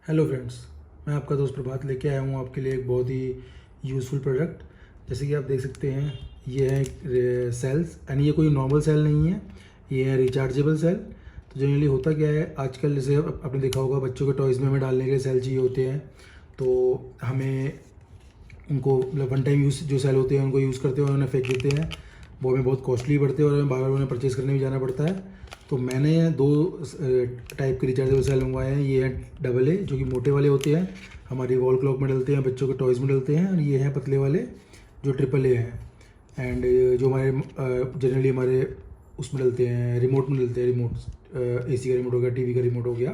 Hello friends, मैं आपका दोस्त प्रभात लेके आया हूँ आपके लिए एक बहुत ही यूज़फुल प्रोडक्ट। जैसे कि आप देख सकते हैं, ये है सेल्स एंड ये कोई नॉर्मल सेल नहीं है, ये है रिचार्जेबल सेल। तो जनरली होता क्या है आजकल, जैसे आपने देखा होगा बच्चों के टॉयज़ में हमें डालने के लिए सेल चाहिए होते हैं, तो हमें उनको मतलब वन टाइम यूज़ जो सेल होते हैं उनको यूज़ करते हैं और उन्हें फेंक देते हैं। वो हमें बहुत कॉस्टली पड़ते हैं और हमें बार बार उन्हें परचेज़ करने भी जाना पड़ता है। तो मैंने दो टाइप के रिचार्जेबल सेल मंगवाए हैं। ये हैं डबल ए, जो कि मोटे वाले होते हैं, हमारी वॉल क्लॉक में डलते हैं, बच्चों के टॉयज़ में डलते हैं। और ये हैं पतले वाले जो ट्रिपल ए हैं। एंड जो हमारे जनरली हमारे उसमें डलते हैं, रिमोट में डलते हैं। रिमोट एसी का रिमोट हो गया, टीवी का रिमोट हो गया।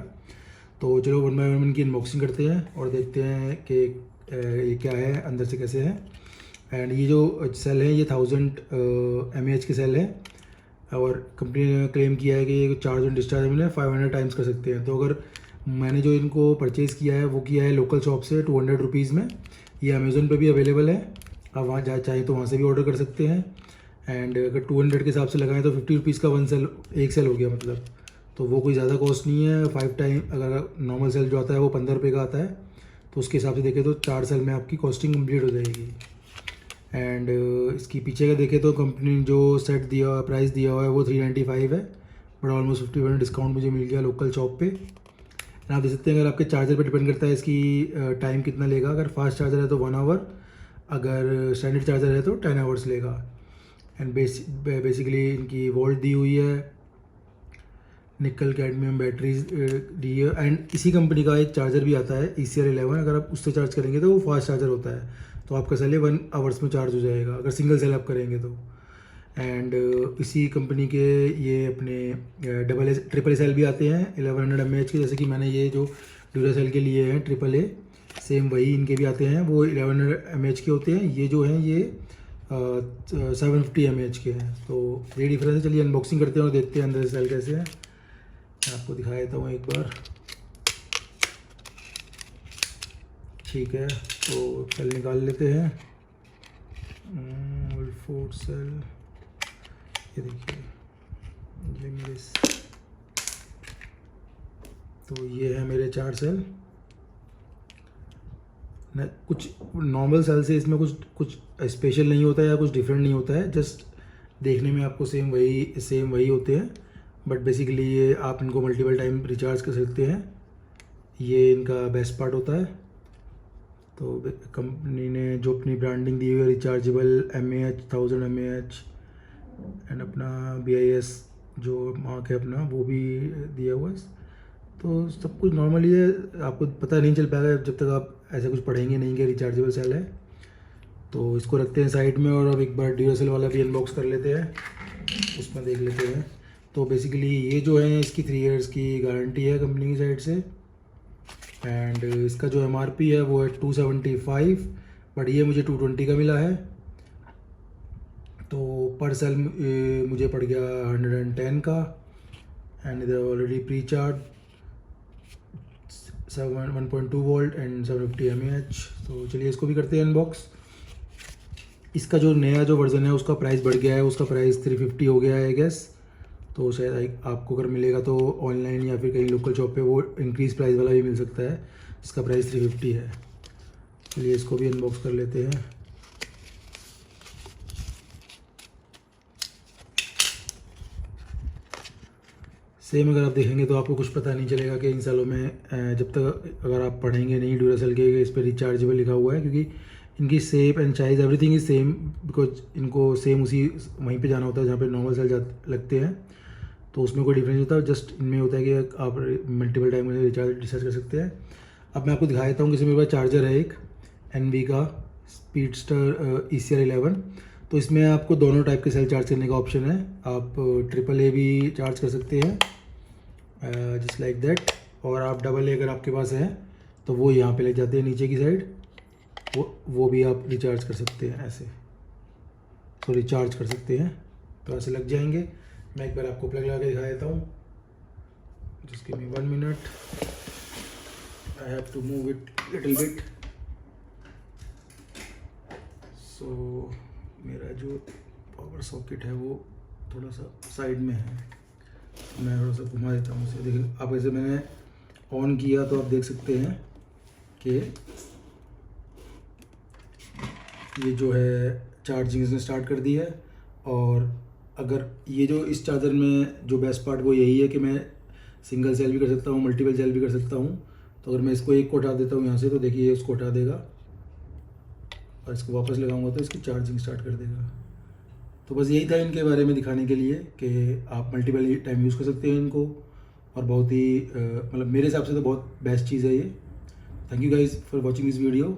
तो चलो वन बाय वन इनकी अनबॉक्सिंग करते हैं और देखते हैं कि ये क्या है, अंदर से कैसे है। एंड ये जो सेल है ये 1000 mAh के सेल है और कंपनी ने क्लेम किया है कि ये चार्ज एंड डिस्चार्ज में 500 टाइम्स कर सकते हैं। तो अगर मैंने जो इनको परचेज़ किया है वो किया है लोकल शॉप से 200 रुपीज़ में। ये अमेज़ोन पे भी अवेलेबल है, आप वहाँ जा चाहे तो वहाँ से भी ऑर्डर कर सकते हैं। एंड अगर 200 के हिसाब से लगाएं तो 50 रुपीज़ का वन सेल, एक सेल हो गया मतलब। तो वो कोई ज़्यादा कॉस्ट नहीं है। 5 टाइम अगर नॉर्मल सेल जो आता है वो 15 रुपये का आता है, तो उसके हिसाब से देखें तो 4 सेल में आपकी कॉस्टिंग कंप्लीट हो जाएगी। एंड इसकी पीछे का देखें तो कंपनी ने जो सेट दिया प्राइस दिया हुआ है वो 395 है, बट ऑलमोस्ट 50% डिस्काउंट मुझे मिल गया लोकल शॉप पे। एंड आप देख सकते हैं, अगर आपके चार्जर पे डिपेंड करता है इसकी टाइम कितना लेगा। अगर फास्ट चार्जर है तो 1 आवर, अगर स्टैंडर्ड चार्जर है तो 10 आवर्स लेगा। एंड बेसिकली इनकी वोल्ट दी हुई है, निकल कैडमियम बैटरीज दी है। एंड इसी कंपनी का एक चार्जर भी आता है ECR11, अगर आप उससे चार्ज करेंगे तो वो फास्ट चार्जर होता है, तो आपका सेल 1 आवर्स में चार्ज हो जाएगा अगर सिंगल सेल आप करेंगे तो। एंड इसी कंपनी के ये अपने ट्रिपल ए सेल भी आते हैं 1100 mAh के, जैसे कि मैंने ये जो ड्यूरासेल के लिए हैं ट्रिपल ए, सेम वही इनके भी आते हैं, वो 1100 mAh के होते हैं। ये जो हैं ये 750 mAh के हैं। तो ये डिफरेंस है। चलिए अनबॉक्सिंग करते हैं और देखते हैं अंदर से सेल कैसे है। मैं आपको दिखा देता हूँ एक बार। ठीक है, तो सेल निकाल लेते हैं। फोर्थ सेल, ये देखिए, ये मेरे, तो ये है मेरे 4 सेल न। कुछ नॉर्मल सेल से इसमें कुछ स्पेशल नहीं होता है या कुछ डिफरेंट नहीं होता है, जस्ट देखने में आपको सेम वही होते हैं। बट बेसिकली ये आप इनको मल्टीपल टाइम रिचार्ज कर सकते हैं, ये इनका बेस्ट पार्ट होता है। तो कंपनी ने जो अपनी ब्रांडिंग दी हुई है, रिचार्जेबल mAh 1000 mAh, एंड अपना BIS जो मार्क है अपना वो भी दिया हुआ है। तो सब कुछ नॉर्मली है, आपको पता नहीं चल पाएगा जब तक आप ऐसा कुछ पढ़ेंगे नहीं कि रिचार्जेबल सेल है। तो इसको रखते हैं साइड में और अब एक बार ड्यूरासेल वाला भी अनबॉक्स कर लेते हैं, उसमें देख लेते हैं। तो बेसिकली ये जो है इसकी 3 इयर्स की गारंटी है कंपनी की साइड से। एंड इसका जो MRP है वो है 275, बट ये मुझे 220 का मिला है। तो पर सेल मुझे पड़ गया 110 का। एंड इधर already pre charge 1.2 volt and 750 mAh। तो चलिए इसको भी करते हैं अनबॉक्स। इसका जो नया जो वर्ज़न है उसका प्राइस बढ़ गया है, उसका प्राइस 350 हो गया है आई गेस। तो शायद आपको अगर मिलेगा तो ऑनलाइन या फिर कहीं लोकल शॉप पे वो इंक्रीज़ प्राइस वाला भी मिल सकता है, जिसका प्राइस 350 है। चलिए इसको भी अनबॉक्स कर लेते हैं। सेम अगर आप देखेंगे तो आपको कुछ पता नहीं चलेगा कि इन सालों में जब तक अगर आप पढ़ेंगे नहीं ड्यूरासेल के इस पर रिचार्जेबल लिखा हुआ है, क्योंकि इनकी shape and size everything is same, because इनको सेम उसी वहीं पे जाना होता है जहाँ पे नॉर्मल सेल लगते हैं। तो उसमें कोई डिफरेंस नहीं होता, जस्ट इनमें होता है कि आप मल्टीपल टाइम में रिचार्ज कर सकते हैं। अब मैं आपको दिखा देता हूँ कि इसमें मेरे पास चार्जर है एक NV का स्पीडस्टर ECR11। तो इसमें आपको दोनों टाइप के सेल चार्ज करने का ऑप्शन है। आप ट्रिपल ए भी चार्ज कर सकते हैं जस्ट लाइक दैट, और आप डबल ए अगर आपके पास है तो वो यहाँ पे ले जाते हैं नीचे की साइड, वो भी आप रिचार्ज कर सकते हैं ऐसे। तो रिचार्ज कर सकते हैं, तो ऐसे लग जाएंगे। मैं एक बार आपको प्लग लगा के दिखा देता हूँ। Just give me 1 minute, I have to move it little bit. So मेरा जो पावर सॉकेट है वो थोड़ा सा साइड में है, मैं थोड़ा सा घुमा देता हूँ उसे। देखिए आप, ऐसे मैंने ऑन किया तो आप देख सकते हैं कि ये जो है चार्जिंग इसने स्टार्ट कर दी है। और अगर ये जो इस चार्जर में जो बेस्ट पार्ट वो यही है कि मैं सिंगल सेल भी कर सकता हूँ, मल्टीपल सेल भी कर सकता हूँ। तो अगर मैं इसको एक को हटा देता हूँ यहाँ से, तो देखिए इसको हटा देगा और इसको वापस लगाऊंगा तो इसकी चार्जिंग स्टार्ट कर देगा। तो बस यही था इनके बारे में दिखाने के लिए कि आप मल्टीपल टाइम यूज़ कर सकते हैं इनको, और बहुत ही मतलब मेरे हिसाब से तो बहुत बेस्ट चीज़ है ये। Thank you guys for watching this video.